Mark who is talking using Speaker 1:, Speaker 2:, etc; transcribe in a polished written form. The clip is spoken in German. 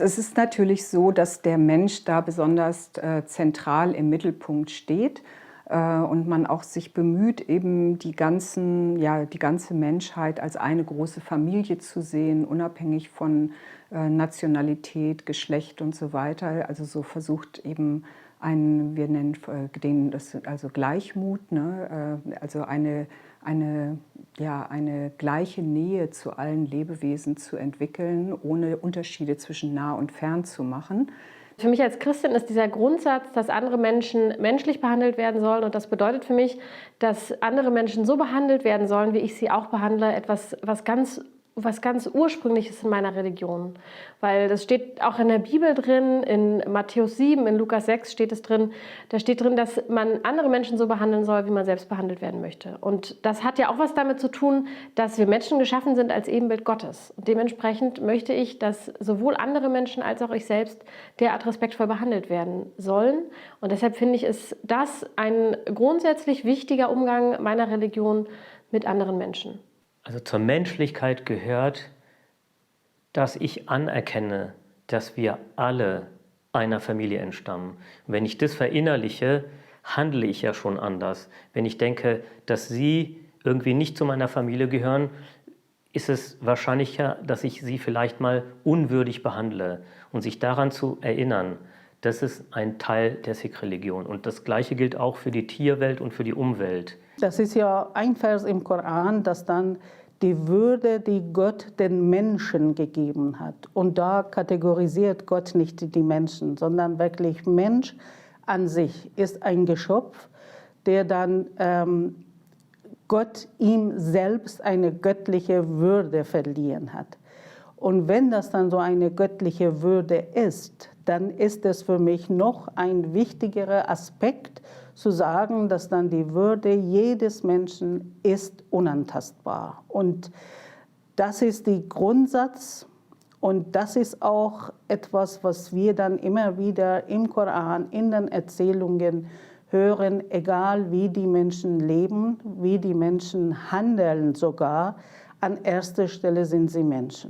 Speaker 1: Es ist natürlich so, dass der Mensch da besonders zentral im Mittelpunkt steht und man auch sich bemüht, eben die ganze Menschheit als eine große Familie zu sehen, unabhängig von Nationalität, Geschlecht und so weiter. Also so versucht eben wir nennen den das also Gleichmut, ne? Also eine gleiche Nähe zu allen Lebewesen zu entwickeln, ohne Unterschiede zwischen nah und fern zu machen.
Speaker 2: Für mich als Christin ist dieser Grundsatz, dass andere Menschen menschlich behandelt werden sollen, und das bedeutet für mich, dass andere Menschen so behandelt werden sollen, wie ich sie auch behandle, was ganz Ursprüngliches in meiner Religion. Weil das steht auch in der Bibel drin, in Matthäus 7, in Lukas 6 steht es drin. Da steht drin, dass man andere Menschen so behandeln soll, wie man selbst behandelt werden möchte. Und das hat ja auch was damit zu tun, dass wir Menschen geschaffen sind als Ebenbild Gottes. Und dementsprechend möchte ich, dass sowohl andere Menschen als auch ich selbst derart respektvoll behandelt werden sollen. Und deshalb finde ich, ist das ein grundsätzlich wichtiger Umgang meiner Religion mit anderen Menschen.
Speaker 3: Also zur Menschlichkeit gehört, dass ich anerkenne, dass wir alle einer Familie entstammen. Und wenn ich das verinnerliche, handle ich ja schon anders. Wenn ich denke, dass Sie irgendwie nicht zu meiner Familie gehören, ist es wahrscheinlicher, dass ich Sie vielleicht mal unwürdig behandle. Und sich daran zu erinnern, das ist ein Teil der Sikh-Religion. Und das Gleiche gilt auch für die Tierwelt und für die Umwelt.
Speaker 4: Das ist ja ein Vers im Koran, das dann die Würde, die Gott den Menschen gegeben hat. Und da kategorisiert Gott nicht die Menschen, sondern wirklich Mensch an sich ist ein Geschöpf, der dann Gott ihm selbst eine göttliche Würde verliehen hat. Und wenn das dann so eine göttliche Würde ist, dann ist es für mich noch ein wichtigerer Aspekt zu sagen, dass dann die Würde jedes Menschen ist unantastbar. Und das ist der Grundsatz und das ist auch etwas, was wir dann immer wieder im Koran, in den Erzählungen hören, egal wie die Menschen leben, wie die Menschen handeln sogar, an erster Stelle sind sie Menschen.